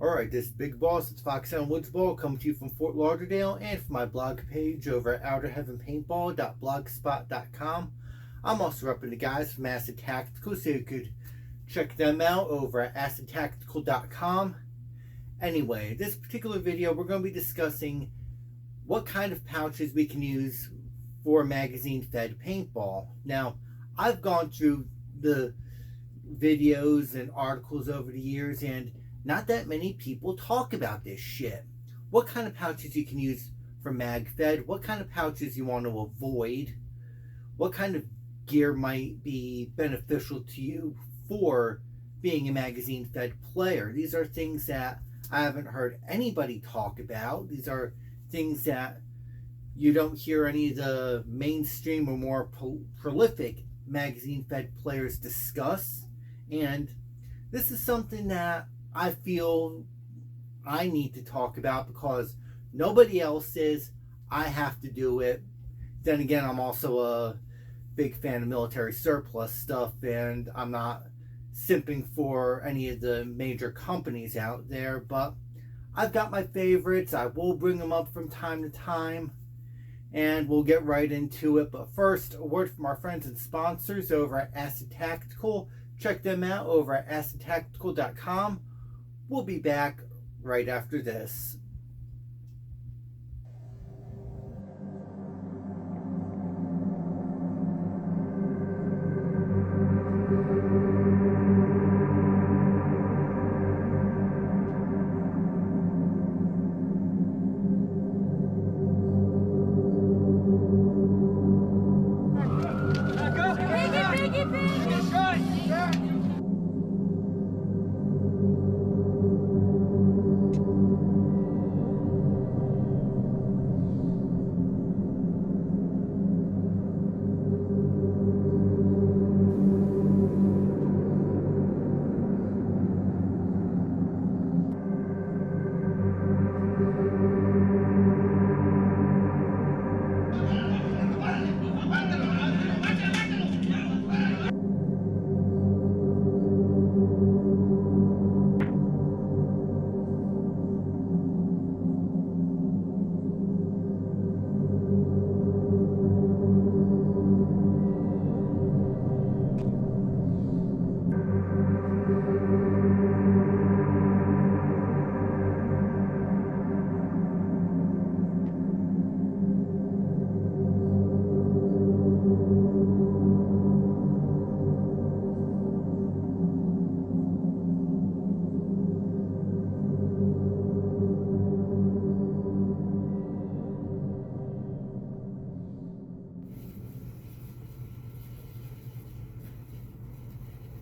Alright, this is Big Boss, it's Fox on Woods Ball, coming to you from Fort Lauderdale and from my blog page over at outerheavenpaintball.blogspot.com. I'm also repping the guys from Acid Tactical, so you could check them out over at acidtactical.com. Anyway, this particular video we're going to be discussing what kind of pouches we can use for magazine-fed paintball. Now, I've gone through the videos and articles over the years, and not that many people talk about this shit. What kind of pouches you can use for mag fed, what kind of pouches you want to avoid, what kind of gear might be beneficial to you for being a magazine fed player. These are things that I haven't heard anybody talk about. These are things that you don't hear any of the mainstream or more prolific magazine fed players discuss. And this is something that I feel I need to talk about because nobody else is. I have to do it. Then again, I'm also a big fan of military surplus stuff, and I'm not simping for any of the major companies out there, but I've got my favorites. I will bring them up from time to time, and we'll get right into it. But first, a word from our friends and sponsors over at Acid Tactical. Check them out over at acidtactical.com. We'll be back right after this.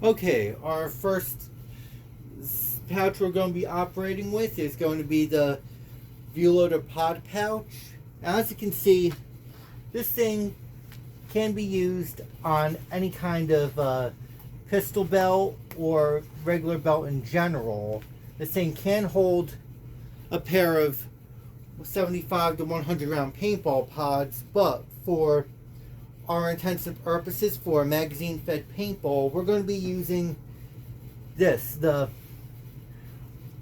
Okay, our first pouch we're going to be operating with is going to be the View-Loader Pod Pouch. As you can see, this thing can be used on any kind of pistol belt or regular belt in general. This thing can hold a pair of 75 to 100 round paintball pods, but for our intents and purposes for magazine fed paintball, we're going to be using this, the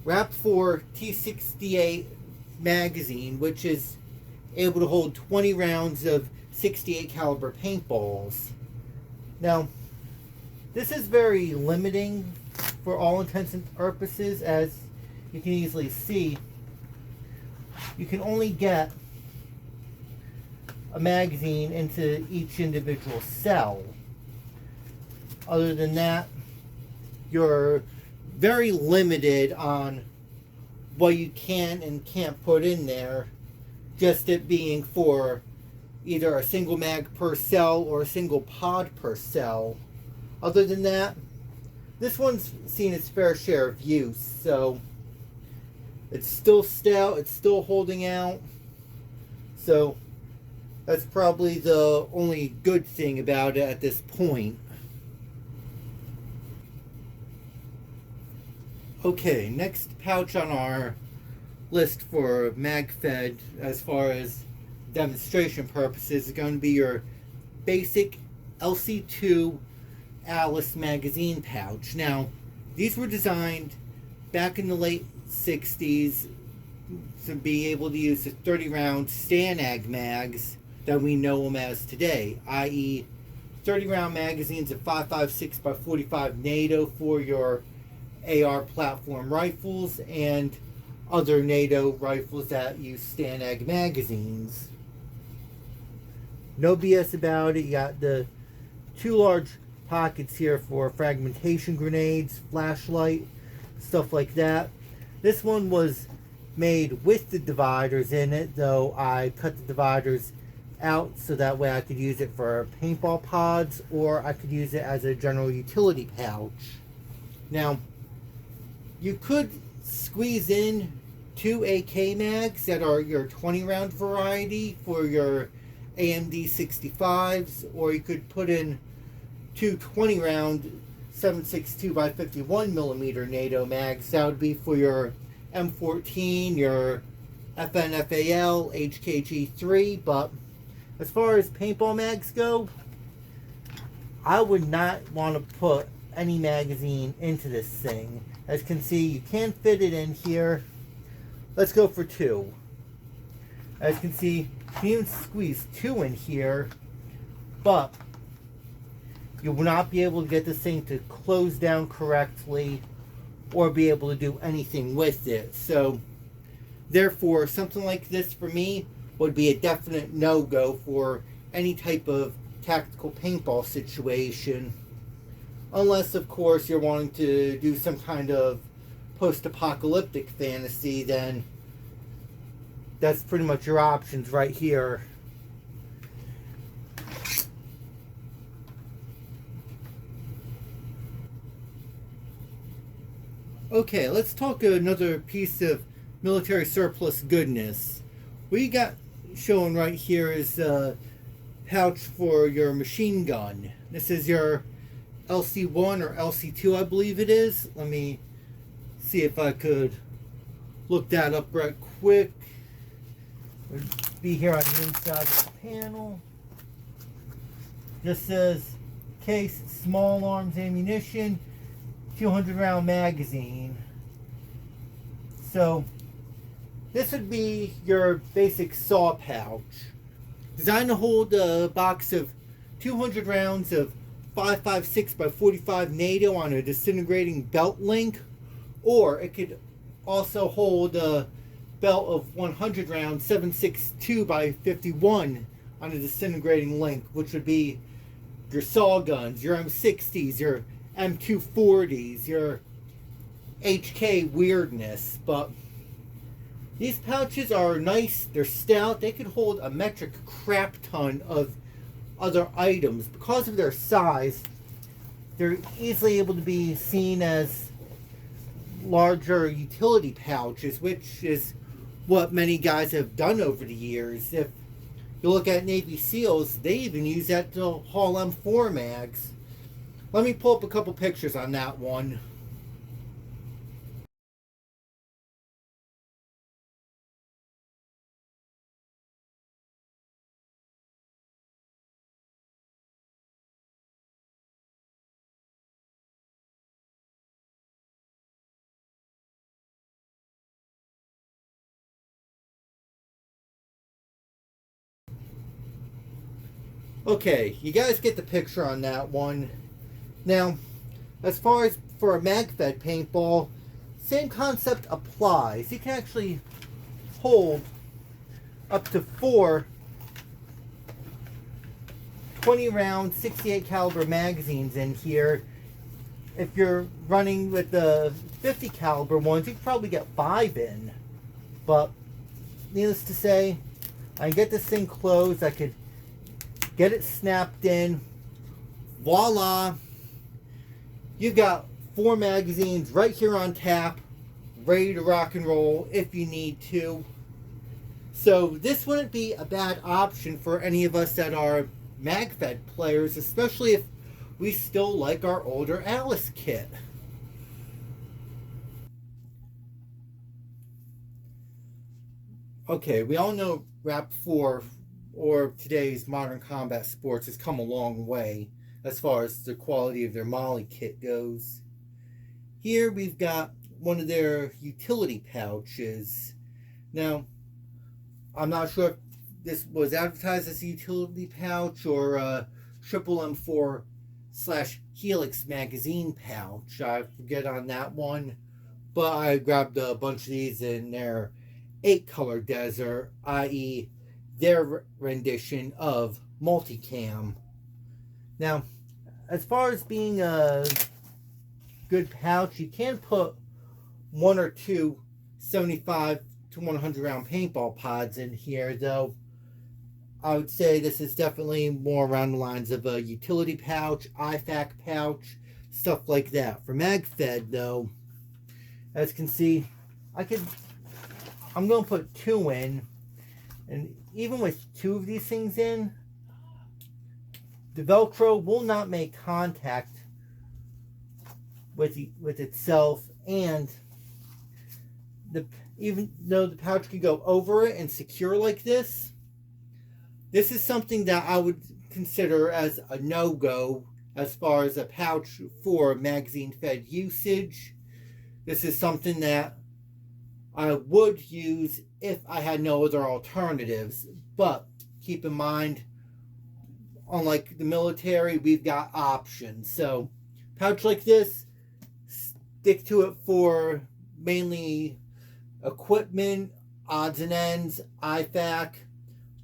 Wrap 4 T68 magazine, which is able to hold 20 rounds of 68 caliber paintballs. Now, this is very limiting for all intents and purposes. As you can easily see, you can only get a magazine into each individual cell. Other than that, you're very limited on what you can and can't put in there, just it being for either a single mag per cell or a single pod per cell. Other than that, this one's seen its fair share of use, so it's still stout, it's still holding out, so that's probably the only good thing about it at this point. Okay, next pouch on our list for mag-fed as far as demonstration purposes is going to be your basic LC2 Alice magazine pouch. Now, these were designed back in the late 60s to be able to use the 30-round Stanag mags that we know them as today, i.e. 30-round magazines of 5.56 by 45 NATO for your AR platform rifles and other NATO rifles that use Stanag magazines. No BS about it. You got the two large pockets here for fragmentation grenades, flashlight, stuff like that. This one was made with the dividers in it, though I cut the dividers out so that way I could use it for paintball pods, or I could use it as a general utility pouch. Now, you could squeeze in two AK mags that are your 20-round variety for your AMD 65s, or you could put in two 20-round 7.62 by 51 millimeter NATO mags. That would be for your M14, your FNFAL, HKG3. But as far as paintball mags go, I would not want to put any magazine into this thing. As you can see, you can fit it in here. Let's go for two. As you can see, you can even squeeze two in here, but you will not be able to get this thing to close down correctly or be able to do anything with it. So therefore, something like this for me would be a definite no-go for any type of tactical paintball situation, unless of course you're wanting to do some kind of post-apocalyptic fantasy. Then that's pretty much your options right here. Okay, let's talk another piece of military surplus goodness. What you got shown right here is a pouch for your machine gun. This is your LC1 or LC2, I believe it is. Let me see if I could look that up right quick. It'll be here on the inside of the panel. Just says case, small arms ammunition, 200 round magazine. So this would be your basic saw pouch, designed to hold a box of 200 rounds of 5.56 by 45 NATO on a disintegrating belt link, or it could also hold a belt of 100 rounds 7.62 by 51 on a disintegrating link, which would be your saw guns, your M60s, your M240s, your HK weirdness. But these pouches are nice, they're stout, they could hold a metric crap ton of other items. Because of their size, they're easily able to be seen as larger utility pouches, which is what many guys have done over the years. If you look at Navy SEALs, they even use that to haul M4 mags. Let me pull up a couple pictures on that one. Okay, you guys get the picture on that one. Now, as far as for a mag-fed paintball, same concept applies. You can actually hold up to 4 20-round 68 caliber magazines in here. If you're running with the 50 caliber ones, you could probably get 5 in. But needless to say, I can get this thing closed. I could get it snapped in. Voila! You've got 4 magazines right here on tap, ready to rock and roll if you need to. So this wouldn't be a bad option for any of us that are mag-fed players, especially if we still like our older Alice kit. Okay, we all know Rap 4 or today's modern combat sports has come a long way as far as the quality of their Molly kit goes. Here we've got one of their utility pouches. Now, I'm not sure if this was advertised as a utility pouch or a Triple M4 / Helix magazine pouch. I forget on that one, but I grabbed a bunch of these in their 8-color desert, i.e. their rendition of multicam. Now, as far as being a good pouch, you can put 1 or 2 75 to 100 round paintball pods in here, though I would say this is definitely more around the lines of a utility pouch, IFAC pouch, stuff like that. For MagFed, though, as you can see, I'm going to put 2 in, and even with 2 of these things in, the Velcro will not make contact with itself, and even though the pouch can go over it and secure like this is something that I would consider as a no-go as far as a pouch for magazine-fed usage. This is something that I would use if I had no other alternatives, but keep in mind, unlike the military, we've got options. So, pouch like this, stick to it for mainly equipment, odds and ends, IFAC.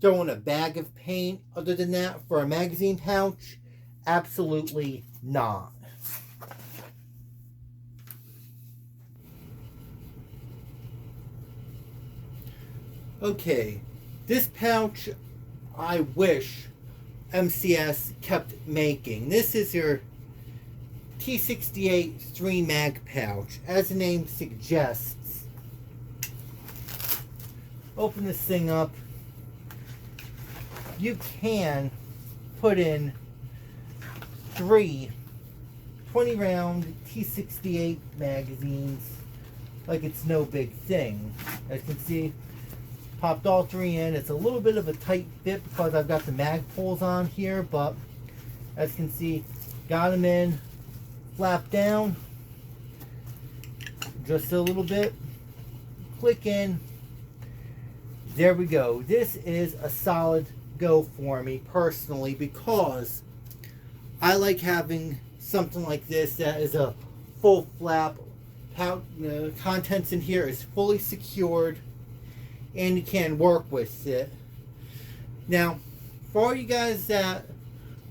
Throw in a bag of paint. Other than that, for a magazine pouch, absolutely not. Okay, this pouch I wish MCS kept making. This is your T68 3 mag pouch. As the name suggests, open this thing up. You can put in 3 20 round T68 magazines like it's no big thing. As you can see, popped all 3 in. It's a little bit of a tight fit because I've got the mag pulls on here, but as you can see, got them in, flap down just a little bit, click in. There we go. This is a solid go for me personally, because I like having something like this that is a full flap. Contents in here is fully secured, and you can work with it. Now, for all you guys that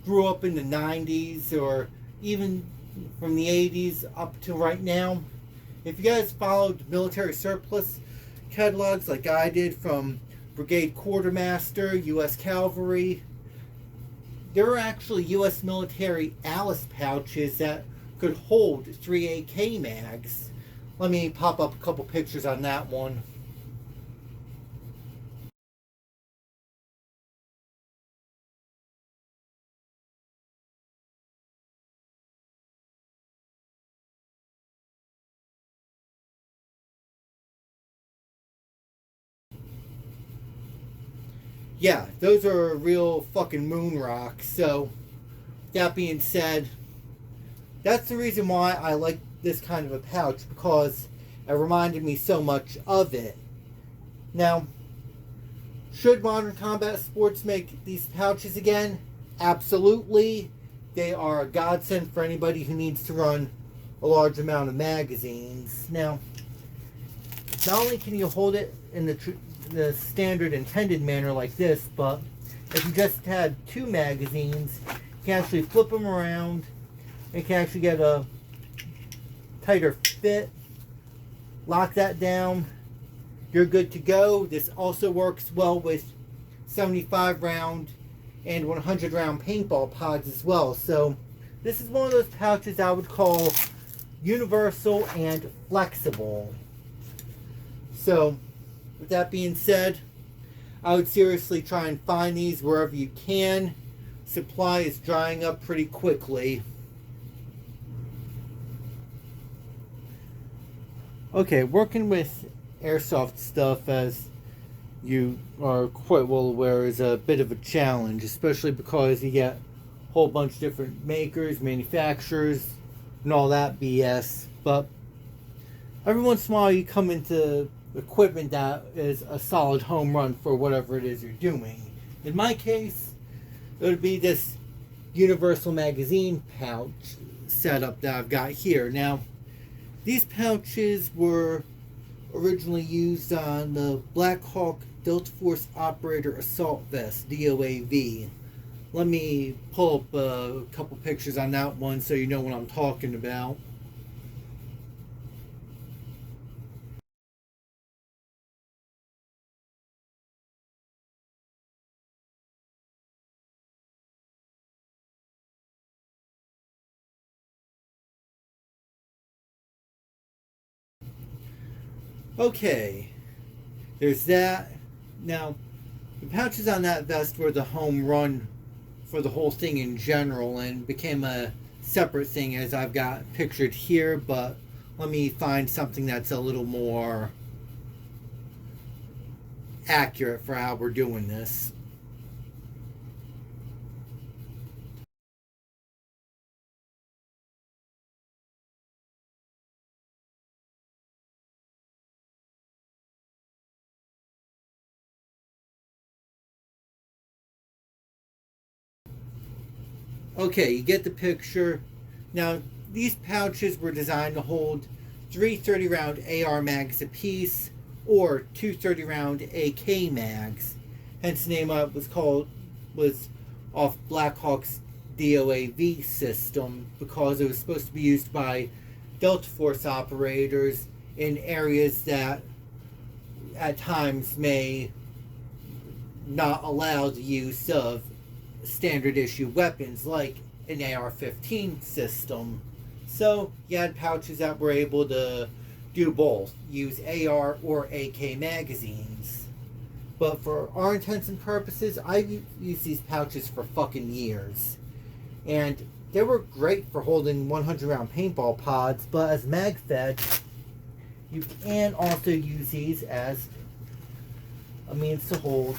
grew up in the 90s or even from the 80s up to right now, if you guys followed military surplus catalogs like I did from Brigade Quartermaster, U.S. Cavalry, there are actually U.S. military Alice pouches that could hold 3 AK mags. Let me pop up a couple pictures on that one. Yeah, those are real fucking moon rocks. So, that being said, that's the reason why I like this kind of a pouch, because it reminded me so much of it. Now, should Modern Combat Sports make these pouches again? Absolutely. They are a godsend for anybody who needs to run a large amount of magazines. Now, not only can you hold it in the standard intended manner like this, but if you just had 2 magazines, you can actually flip them around. You can actually get a tighter fit. Lock that down. You're good to go. This also works well with 75 round and 100 round paintball pods as well. So this is one of those pouches I would call universal and flexible. So with that being said, I would seriously try and find these wherever you can. Supply is drying up pretty quickly. Okay, working with airsoft stuff, as you are quite well aware, is a bit of a challenge, especially because you get a whole bunch of different makers, manufacturers, and all that BS. But every once in a while you come into equipment that is a solid home run for whatever it is you're doing. In my case, it would be this universal magazine pouch setup that I've got here. Now, these pouches were originally used on the Black Hawk Delta Force Operator Assault Vest, DOAV. Let me pull up a couple pictures on that one so you know what I'm talking about. Okay, there's that. Now, the pouches on that vest were the home run for the whole thing in general and became a separate thing as I've got pictured here, but let me find something that's a little more accurate for how we're doing this. Okay, you get the picture. Now, these pouches were designed to hold 3 30-round AR mags apiece or 2 30-round AK mags. Hence, the name of it was off Black Hawk's DOAV system because it was supposed to be used by Delta Force operators in areas that at times may not allow the use of standard issue weapons like an AR-15 system. So you had pouches that were able to do both, use AR or AK magazines. But for our intents and purposes, I've used these pouches for fucking years. And they were great for holding 100-round paintball pods, but as mag fed, you can also use these as a means to hold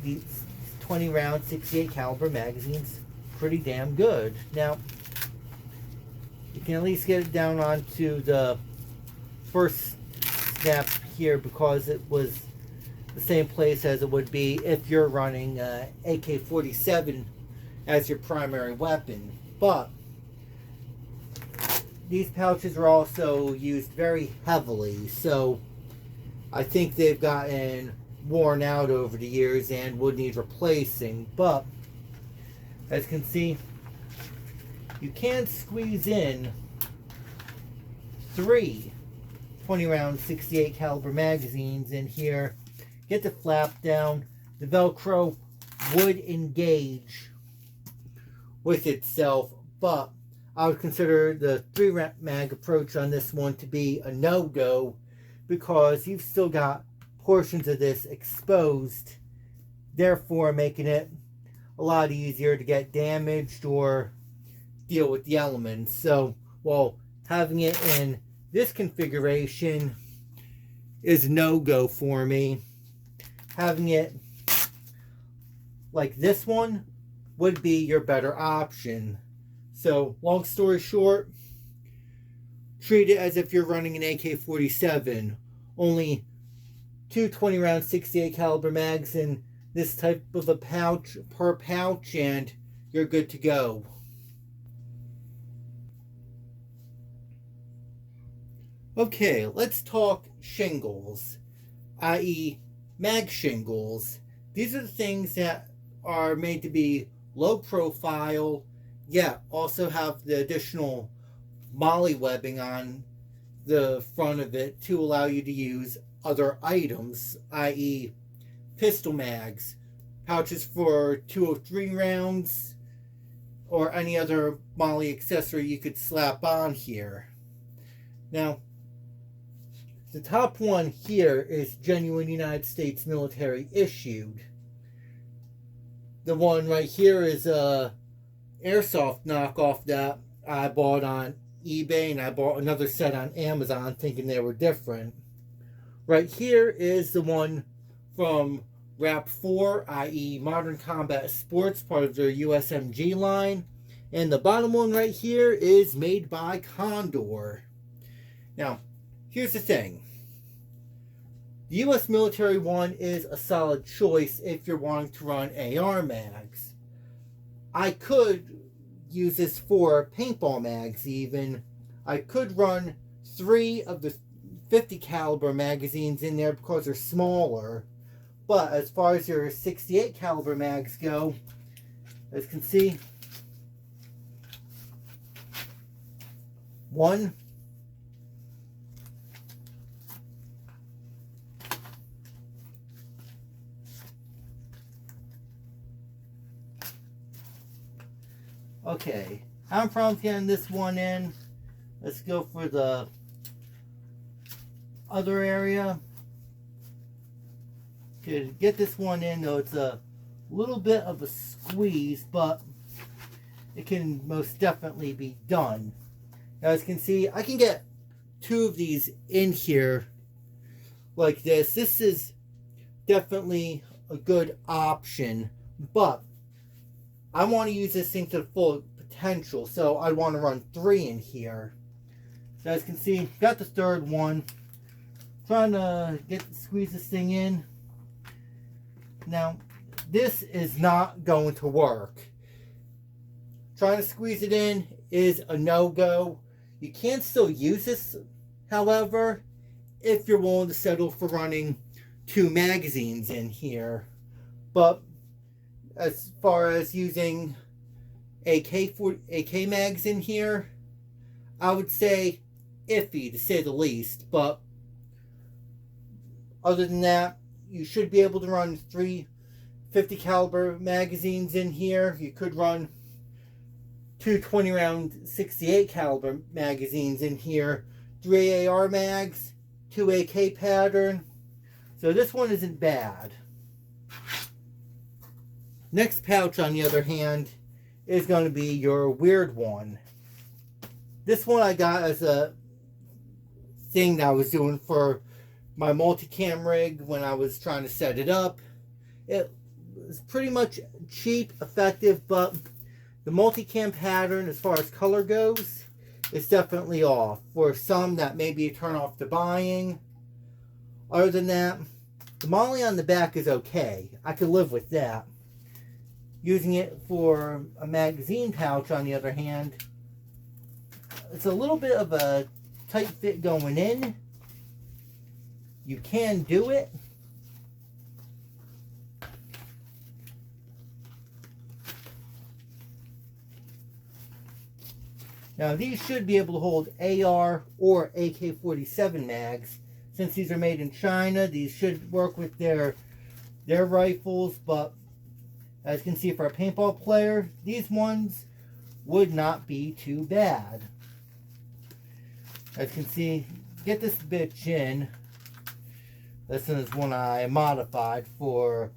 these 20-round 68 caliber magazines pretty damn good. Now, you can at least get it down onto the first snap here because it was the same place as it would be if you're running AK-47 as your primary weapon. But these pouches are also used very heavily, so I think they've gotten worn out over the years and would need replacing. But as you can see, you can squeeze in 3 20-round 68 caliber magazines in here. Get the flap down. The Velcro would engage with itself, but I would consider the 3 mag approach on this one to be a no-go because you've still got portions of this exposed, therefore making it a lot easier to get damaged or deal with the elements. So while having it in this configuration is no-go for me, having it like this one would be your better option. So long story short, treat it as if you're running an AK-47, only 2 20-round 68 caliber mags in this type of a pouch per pouch, and you're good to go. Okay, let's talk shingles, i.e. mag shingles. These are the things that are made to be low profile, yet also have the additional molly webbing on the front of it to allow you to use other items, i.e. pistol mags, pouches for 203 rounds, or any other molly accessory you could slap on here. Now, the top one here is genuine United States military issued. The one right here is a airsoft knockoff that I bought on eBay, and I bought another set on Amazon thinking they were different. Right here is the one from RAP 4, i.e. Modern Combat Sports, part of their USMG line. And the bottom one right here is made by Condor. Now, here's the thing. The U.S. military one is a solid choice if you're wanting to run AR mags. I could use this for paintball mags even. I could run 3 of the 50 caliber magazines in there because they're smaller. But as far as your 68 caliber mags go, as you can see, 1, 2. Okay, I'm probably getting this one in. Let's go for the other area. To get this one in, though, it's a little bit of a squeeze, but it can most definitely be done. Now, as you can see, I can get 2 of these in here like this. This is definitely a good option, but I want to use this thing to the full potential, so I want to run 3 in here. So as you can see, got the 3rd one. Trying to squeeze this thing in. Now, this is not going to work. Trying to squeeze it in is a no-go. You can still use this, however, if you're willing to settle for running 2 magazines in here. But as far as using AK mags in here, I would say iffy, to say the least. But other than that, you should be able to run 3 50 caliber magazines in here. You could run 2 20 round 68 caliber magazines in here, 3 AR mags, 2 AK pattern. So this one isn't bad. Next pouch, on the other hand, is going to be your weird one. This one I got as a thing that I was doing for my multicam rig when I was trying to set it up. It was pretty much cheap, effective, but the multicam pattern as far as color goes is definitely off. For some, that may be a turn off to buying. Other than that, the modeling on the back is okay. I could live with that. Using it for a magazine pouch, on the other hand, it's a little bit of a tight fit going in. You can do it. Now these should be able to hold AR or AK-47 mags. Since these are made in China, these should work with their rifles, but as you can see, for a paintball player, these ones would not be too bad. As you can see, get this bitch in. This is one I modified for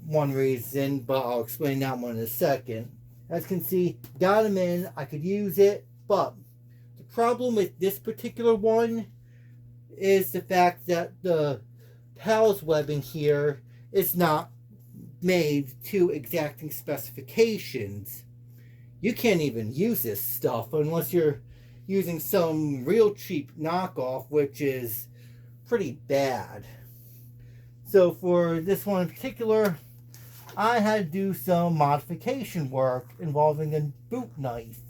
one reason, but I'll explain that one in a second. As you can see, got them in. I could use it, but the problem with this particular one is the fact that the PALS webbing here is not made to exacting specifications. You can't even use this stuff unless you're using some real cheap knockoff, which is pretty bad. So for this one in particular, I had to do some modification work involving a boot knife,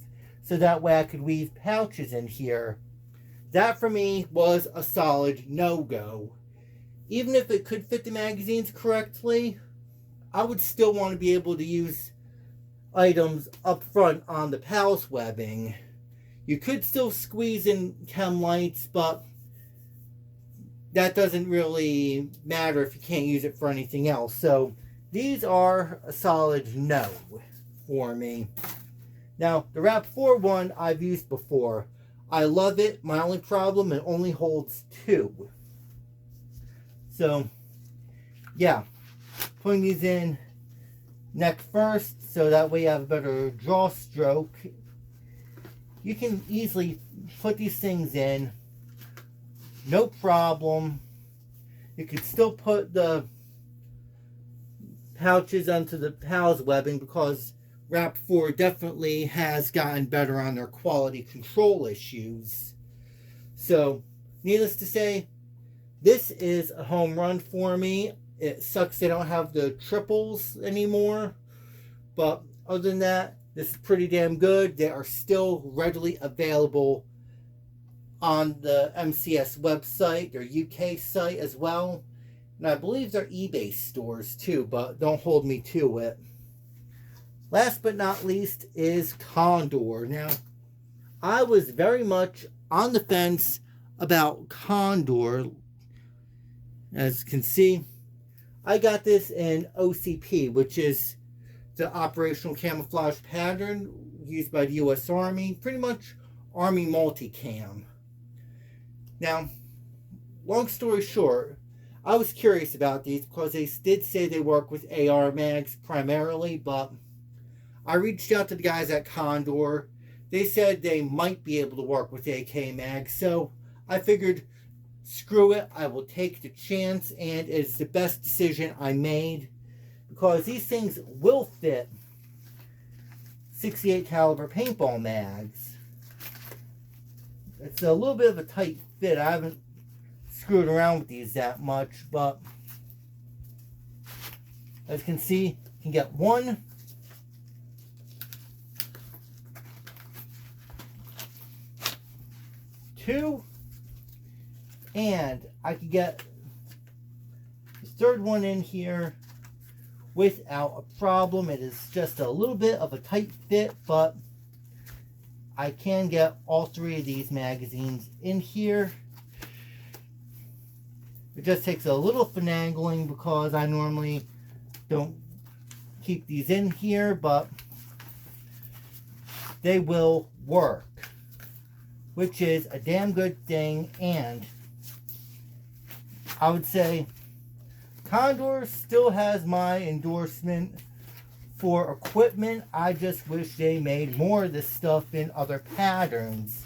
so that way I could weave pouches in here. That for me was a solid no-go. Even if it could fit the magazines correctly, I would still want to be able to use items up front on the PALS webbing. You could still squeeze in chem lights, but that doesn't really matter if you can't use it for anything else. So these are a solid no for me. Now, the RAP4 one I've used before. I love it. My only problem, it only holds 2. So, yeah. Putting these in neck first, so that way you have a better draw stroke. You can easily put these things in. No problem. You can still put the pouches onto the PALS webbing because RAP4 definitely has gotten better on their quality control issues. So, needless to say, this is a home run for me. It sucks they don't have the triples anymore. But other than that, this is pretty damn good. They are still readily available on the MCS website, their UK site as well. And I believe they're eBay stores too, but don't hold me to it. Last but not least is Condor. Now, I was very much on the fence about Condor. As you can see, I got this in OCP, which is the operational camouflage pattern used by the U.S. Army. Pretty much Army multicam. Now, long story short, I was curious about these because they did say they work with AR mags primarily, but I reached out to the guys at Condor. They said they might be able to work with AK mags, so I figured, screw it, I will take the chance, and it's the best decision I made because these things will fit 68 caliber paintball mags. It's a little bit of a tight fit. I haven't screwed around with these that much, but as you can see, you can get one, two, and I could get the third one in here without a problem. It is just a little bit of a tight fit, but I can get all three of these magazines in here. It just takes a little finagling because I normally don't keep these in here, but they will work, which is a damn good thing. And I would say Condor still has my endorsement for equipment. I just wish they made more of this stuff in other patterns.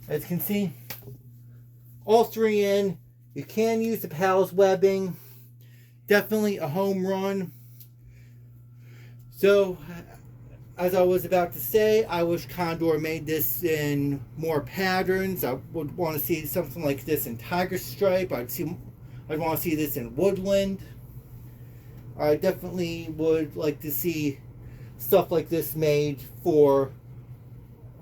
As you can see, all three in. You can use the PALS webbing. Definitely a home run. So, as I was about to say, I wish Condor made this in more patterns. I would want to see something like this in Tiger Stripe. I'd want to see this in Woodland. I definitely would like to see stuff like this made for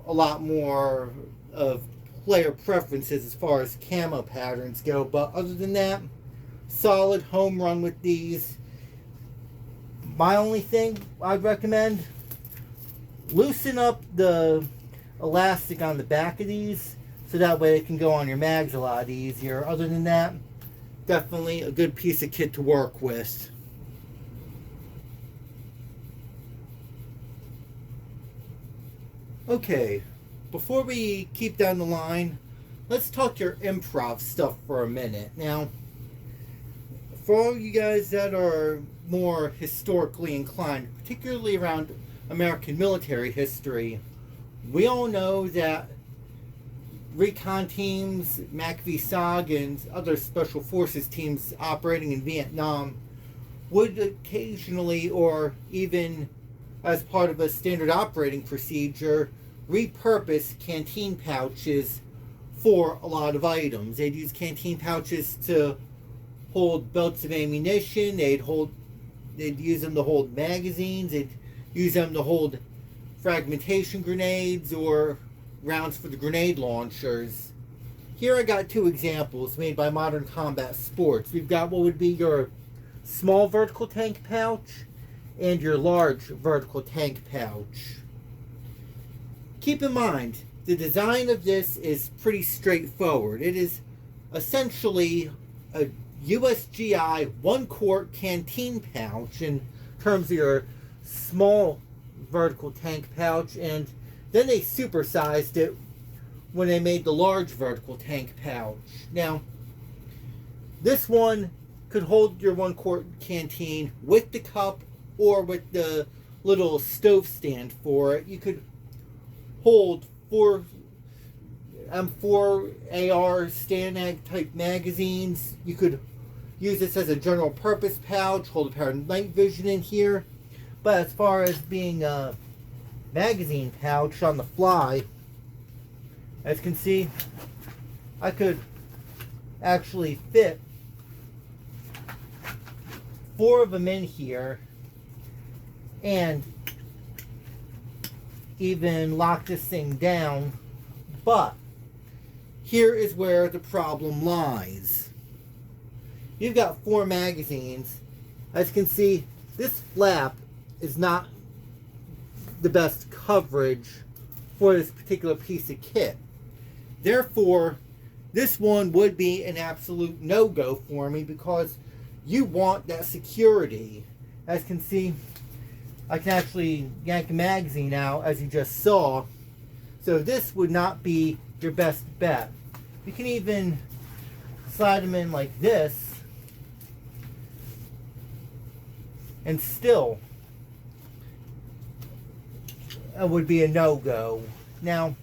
a lot more of player preferences as far as camo patterns go. But other than that, solid home run with these. My only thing I'd recommend, loosen up the elastic on the back of these so that way it can go on your mags a lot easier. Other than that, definitely a good piece of kit to work with. Okay, before we keep down the line, let's talk your improv stuff for a minute. Now, for all you guys that are more historically inclined, particularly around American military history, we all know that recon teams, MACV-SOG, and other special forces teams operating in Vietnam would occasionally, or even as part of a standard operating procedure, repurpose canteen pouches for a lot of items. They'd use canteen pouches to hold belts of ammunition. They'd use them to hold magazines. They'd use them to hold fragmentation grenades or rounds for the grenade launchers. Here I got two examples made by Modern Combat Sports. We've got what would be your small vertical tank pouch and your large vertical tank pouch. Keep in mind, the design of this is pretty straightforward. It is essentially a USGI 1-quart canteen pouch in terms of your small vertical tank pouch, and then they supersized it when they made the large vertical tank pouch. Now, this one could hold your 1-quart canteen with the cup or with the little stove stand for it. You could hold 4 M4 AR Stanag type magazines. You could use this as a general purpose pouch, hold a pair of night vision in here. But as far as being a magazine pouch on the fly, as you can see, I could actually fit 4 of them in here and even lock this thing down, but here is where the problem lies. You've got 4 magazines. As you can see, this flap is not the best coverage for this particular piece of kit. Therefore, this one would be an absolute no-go for me because you want that security. As you can see, I can actually yank a magazine out, as you just saw. So this would not be your best bet. You can even slide them in like this, and still it would be a no-go. Now,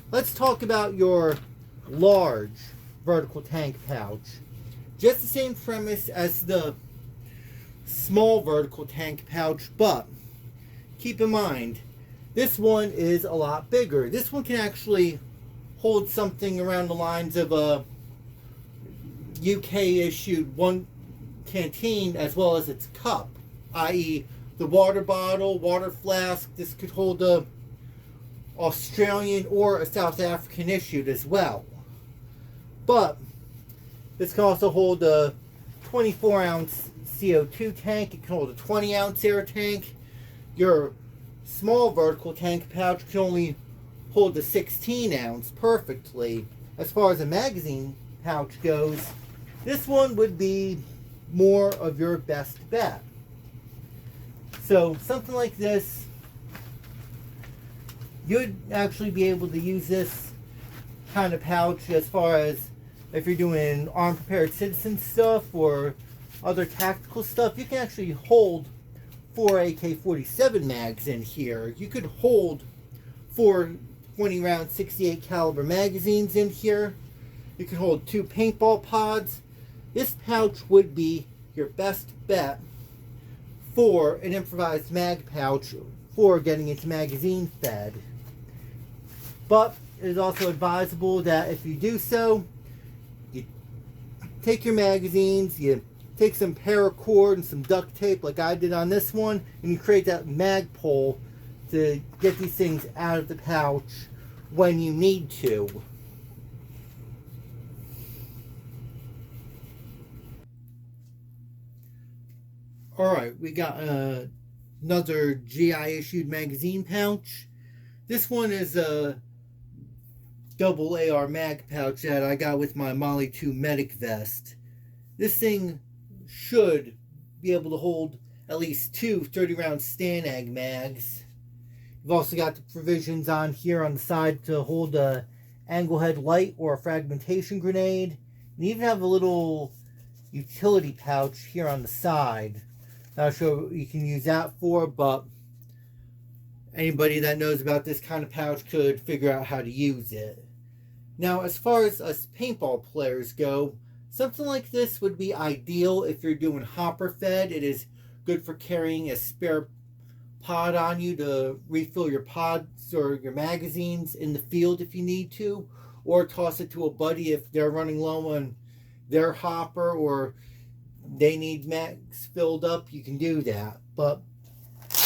let's talk about your large vertical tank pouch. Just the same premise as the small vertical tank pouch, but keep in mind, this one is a lot bigger. This one can actually hold something around the lines of a UK issued one canteen as well as its cup, i.e. the water bottle, water flask. This could hold a Australian or a South African issued as well. But this can also hold a 24-ounce CO2 tank. It can hold a 20-ounce air tank. Your small vertical tank pouch can only hold a 16-ounce perfectly. As far as a magazine pouch goes, this one would be more of your best bet. So something like this, you'd actually be able to use this kind of pouch as far as if you're doing armed prepared citizen stuff or other tactical stuff. You can actually hold 4 AK-47 mags in here. You could hold 4 20-round 68 caliber magazines in here. You can hold 2 paintball pods. This pouch would be your best bet for an improvised mag pouch for getting into magazine fed. But it is also advisable that if you do so, you take your magazines, you take some paracord and some duct tape like I did on this one, and you create that mag pole to get these things out of the pouch when you need to. Alright, we got another GI issued magazine pouch. This one is a double AR mag pouch that I got with my Molly 2 medic vest. This thing should be able to hold at least 2 30-round Stanag mags. You've also got the provisions on here on the side to hold a angle head light or a fragmentation grenade. And you even have a little utility pouch here on the side. Not sure what you can use that for, but anybody that knows about this kind of pouch could figure out how to use it. Now, as far as us paintball players go, something like this would be ideal if you're doing hopper fed. It is good for carrying a spare pod on you to refill your pods or your magazines in the field if you need to, or toss it to a buddy if they're running low on their hopper or they need mags filled up. You can do that. But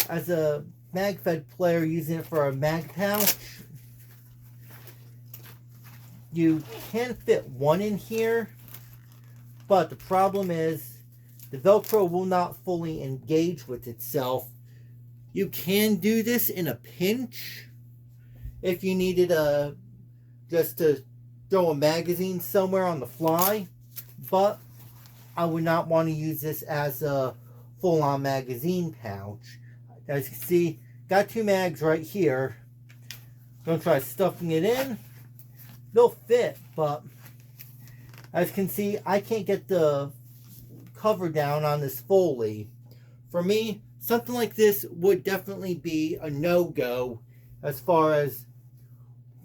as a mag fed player using it for a mag pouch, you can fit one in here, but the problem is the Velcro will not fully engage with itself. You can do this in a pinch if you needed just to throw a magazine somewhere on the fly, but I would not want to use this as a full-on magazine pouch. As you can see, got 2 mags right here. Gonna try stuffing it in. They'll fit, but as you can see, I can't get the cover down on this fully. For me, something like this would definitely be a no-go as far as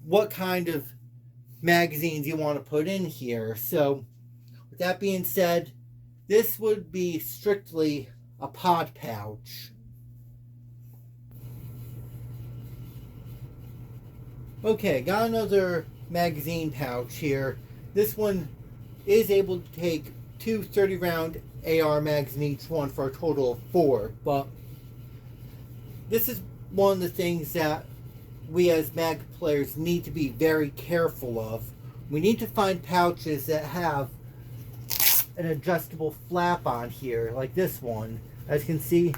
what kind of magazines you want to put in here. So, with that being said, this would be strictly a pod pouch. Okay, got another magazine pouch here. This one is able to take two 30-round AR mags in each one for a total of 4. But this is one of the things that we as mag players need to be very careful of. We need to find pouches that have an adjustable flap on here, like this one. As you can see,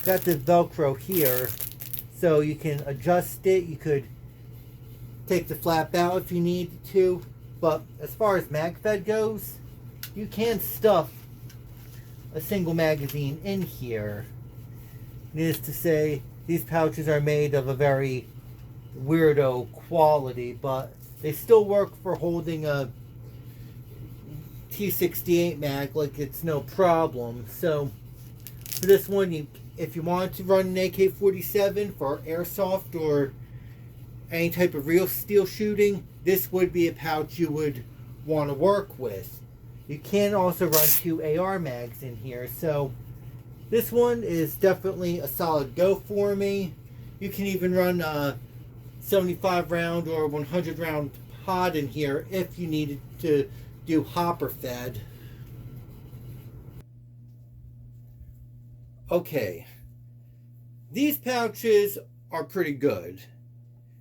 got the Velcro here, so you can adjust it. You could take the flap out if you need to, but as far as MagFed goes, you can stuff a single magazine in here. Needless to say, these pouches are made of a very weirdo quality, but they still work for holding a T68 mag like it's no problem. So for this one, if you want to run an AK-47 for airsoft or any type of real steel shooting, this would be a pouch you would want to work with. You can also run 2 AR mags in here, so this one is definitely a solid go for me. You can even run a 75 round or 100 round pod in here if you needed to do hopper fed. Okay, these pouches are pretty good.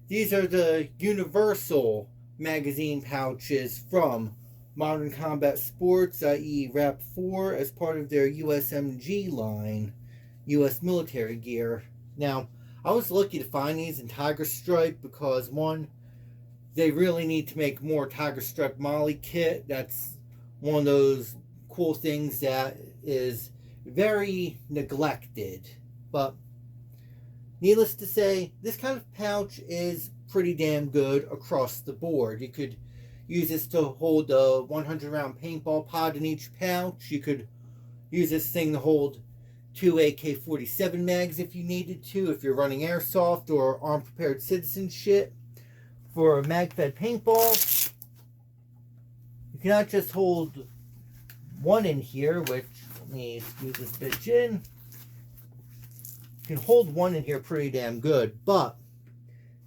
These are the universal magazine pouches from Modern Combat Sports, i.e. Rap 4, as part of their USMG line, US military gear. Now, I was lucky to find these in Tiger Stripe because, one, they really need to make more Tiger Stripe Molly kit. That's one of those cool things that is very neglected. But needless to say, this kind of pouch is pretty damn good across the board. You could use this to hold a 100 round paintball pod in each pouch. You could use this thing to hold 2 AK-47 mags if you needed to, if you're running airsoft or armed prepared citizen shit. For a mag-fed paintball, you cannot just hold one in here, which, let me squeeze this bitch in. You can hold one in here pretty damn good, but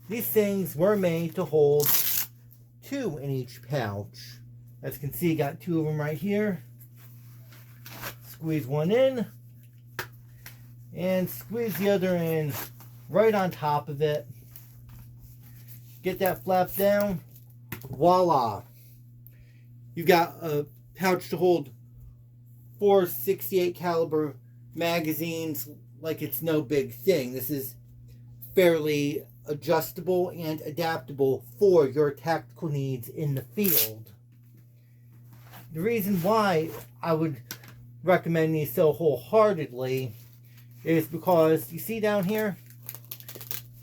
these things were made to hold 2 in each pouch. As you can see, got 2 of them right here. Squeeze one in, and squeeze the other in right on top of it. Get that flap down. Voila. You've got a pouch to hold 4 .68 caliber magazines like it's no big thing. This is fairly adjustable and adaptable for your tactical needs in the field. The reason why I would recommend these so wholeheartedly is because you see down here,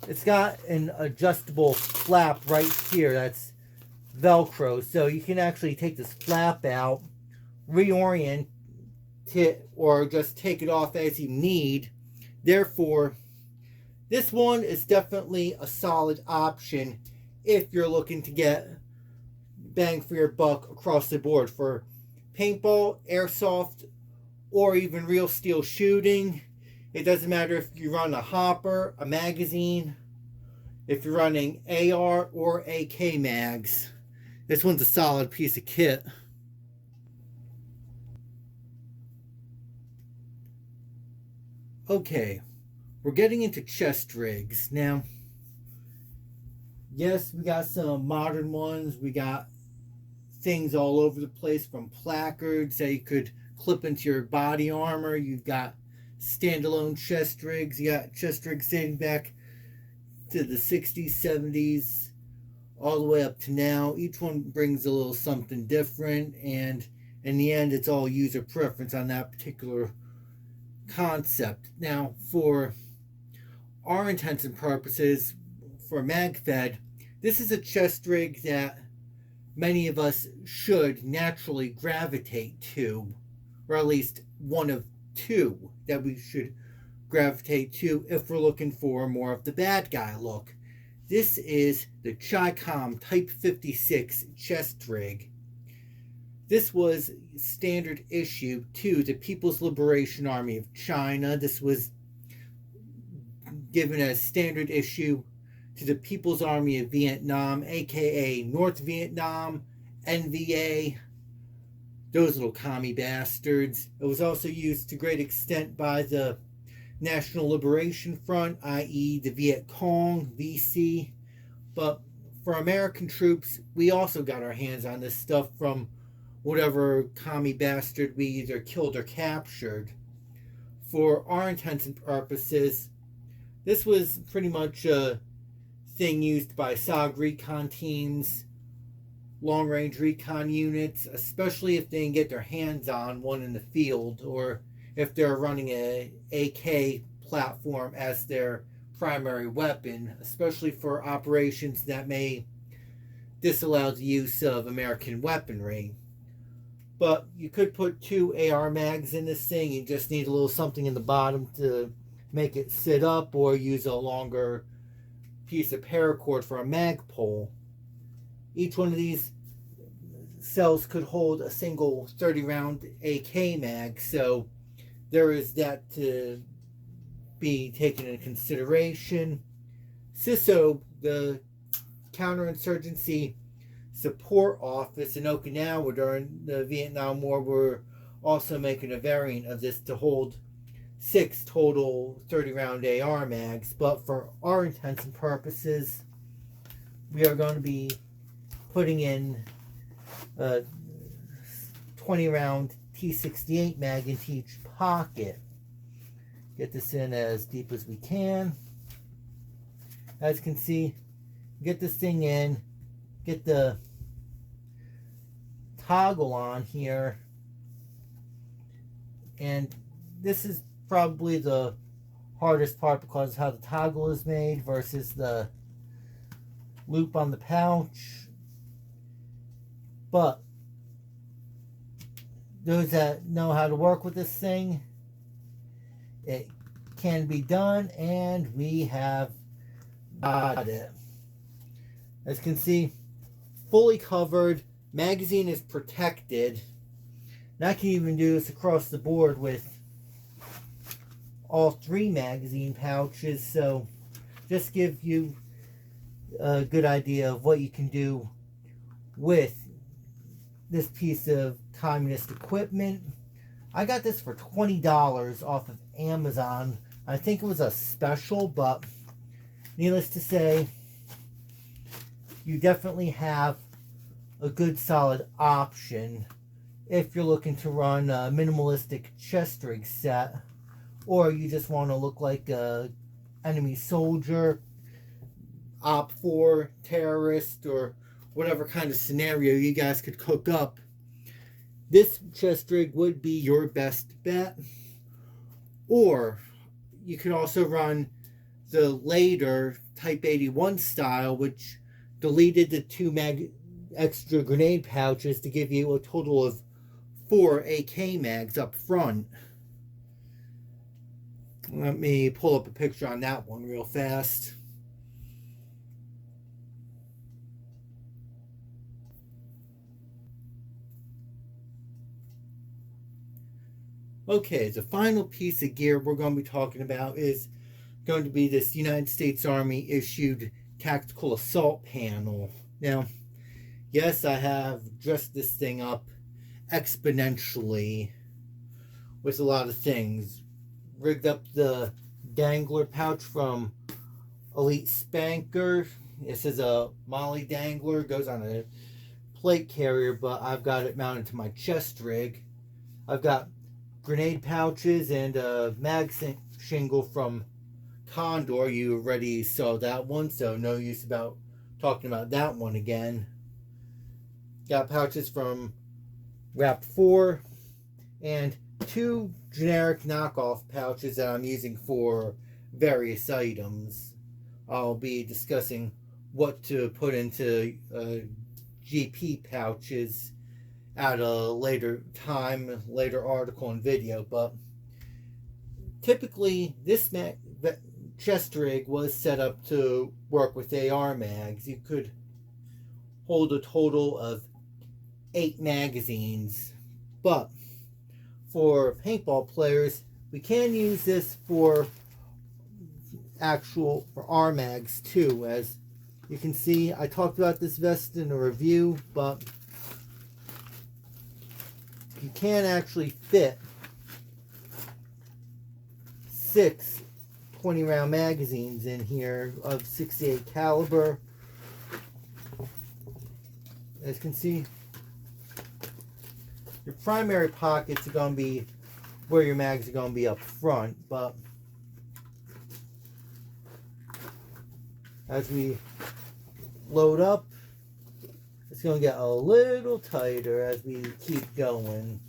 it's got an adjustable flap right here that's Velcro, so you can actually take this flap out, reorient it, or just take it off as you need. Therefore, this one is definitely a solid option if you're looking to get bang for your buck across the board for paintball, airsoft, or even real steel shooting. It doesn't matter if you run a hopper, a magazine, if you're running AR or AK mags. This one's a solid piece of kit. Okay, we're getting into chest rigs. Now, yes, we got some modern ones. We got things all over the place, from placards that you could clip into your body armor. You've got standalone chest rigs. You got chest rigs dating back to the 60s, 70s, all the way up to now. Each one brings a little something different, and in the end, it's all user preference on that particular concept. Now, for our intents and purposes, for MagFed, this is a chest rig that many of us should naturally gravitate to, or at least one of 2 that we should gravitate to if we're looking for more of the bad guy look. This is the Chi-Com Type 56 chest rig. This was standard issue to the People's Liberation Army of China. This was given as standard issue to the People's Army of Vietnam, aka North Vietnam, NVA, those little commie bastards. It was also used to great extent by the National Liberation Front, i.e. the Viet Cong, VC. But for American troops, we also got our hands on this stuff from whatever commie bastard we either killed or captured. For our intents and purposes, this was pretty much a thing used by SOG recon teams, long-range recon units, especially if they can get their hands on one in the field, or if they're running a AK platform as their primary weapon, especially for operations that may disallow the use of American weaponry. But you could put 2 AR mags in this thing. You just need a little something in the bottom to make it sit up, or use a longer piece of paracord for a mag pole. Each one of these cells could hold a single 30-round AK mag, so there is that to be taken into consideration. CISO, the Counterinsurgency Support Office in Okinawa during the Vietnam War, were also making a variant of this to hold 6 total 30-round AR mags. But for our intents and purposes, we are going to be putting in a 20-round T68 mag into each pocket. Get this in as deep as we can. As you can see, get this thing in, get the toggle on here, and this is probably the hardest part because of how the toggle is made versus the loop on the pouch. But those that know how to work with this thing, it can be done, and we have got it. As you can see, fully covered, magazine is protected, and I can even do this across the board with all 3 magazine pouches, so just give you a good idea of what you can do with this piece of communist equipment. I got this for $20 off of Amazon. I think it was a special, but needless to say, you definitely have a good solid option if you're looking to run a minimalistic chest rig set, or you just want to look like a enemy soldier, Op 4 terrorist, or whatever kind of scenario you guys could cook up. This chest rig would be your best bet. Or you could also run the later Type 81 style, which deleted the 2 extra grenade pouches to give you a total of 4 AK mags up front. Let me pull up a picture on that one real fast. Okay, the final piece of gear we're going to be talking about is going to be this United States Army issued tactical assault panel. Now, yes, I have dressed this thing up exponentially with a lot of things. Rigged up the dangler pouch from Elite Spanker. This is a Molly dangler, goes on a plate carrier, but I've got it mounted to my chest rig. I've got grenade pouches and a mag shingle from Condor. You already saw that one, so no use about talking about that one again. Got pouches from Wrap 4 and 2 generic knockoff pouches that I'm using for various items. I'll be discussing what to put into GP pouches at a later time, later article and video, but typically this chest rig was set up to work with AR mags. You could hold a total of 8 magazines, but for paintball players, we can use this for R mags too. As you can see, I talked about this vest in a review, but you can actually fit 6 20-round magazines in here of 68 caliber. As you can see, your primary pockets are going to be where your mags are going to be up front, but as we load up, it's going to get a little tighter as we keep going.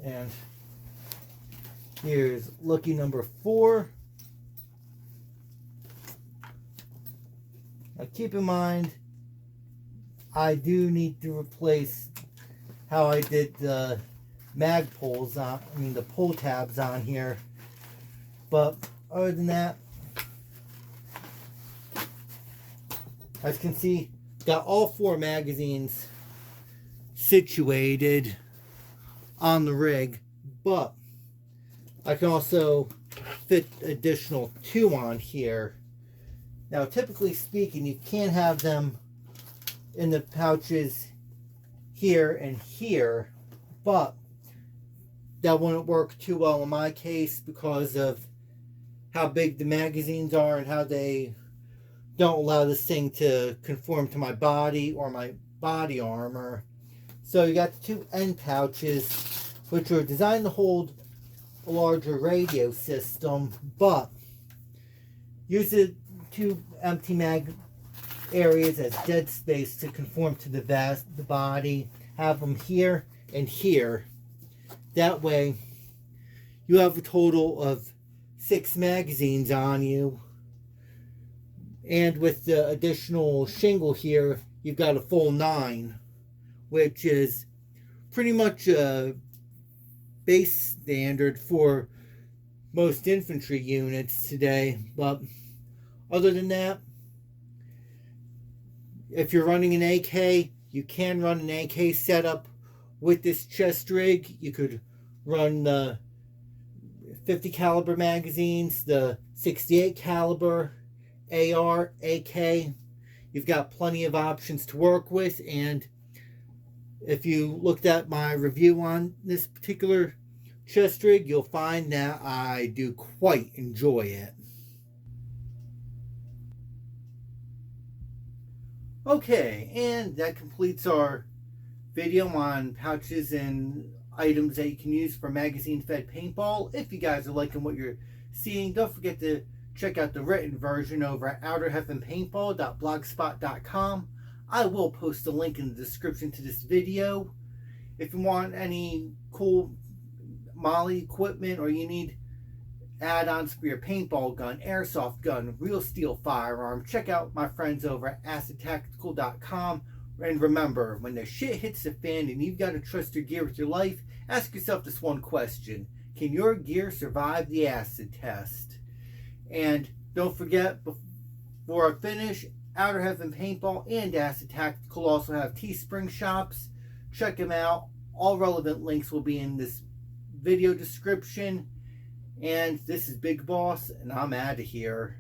And here's lucky number 4. Now keep in mind, I do need to replace how I did the mag pulls on, the pull tabs on here. But other than that, as you can see, got all 4 magazines situated on the rig, but I can also fit additional 2 on here. Now, typically speaking, you can have them in the pouches here and here, but that wouldn't work too well in my case because of how big the magazines are and how they don't allow this thing to conform to my body or my body armor. So you got the 2 end pouches, which are designed to hold a larger radio system, but use the 2 empty mag areas as dead space to conform to the body. Have them here and here. That way, you have a total of 6 magazines on you. And with the additional shingle here, you've got a full 9, which is pretty much a base standard for most infantry units today. But other than that, if you're running an AK, you can run an AK setup with this chest rig. You could run the 50 caliber magazines, the 68 caliber, AR, AK. You've got plenty of options to work with, and if you looked at my review on this particular chest rig, you'll find that I do quite enjoy it. Okay, and that completes our video on pouches and items that you can use for magazine-fed paintball. If you guys are liking what you're seeing, don't forget to check out the written version over at outerheavenpaintball.blogspot.com. I will post a link in the description to this video. If you want any cool Molly equipment or you need add-ons for your paintball gun, airsoft gun, real steel firearm, check out my friends over at acidtactical.com. And remember, when the shit hits the fan and you've got to trust your gear with your life, ask yourself this one question: can your gear survive the acid test? And don't forget, before I finish, Outer Heaven Paintball and Acid Tactical also have Teespring shops. Check them out. All relevant links will be in this video description. And this is Big Boss, and I'm out of here.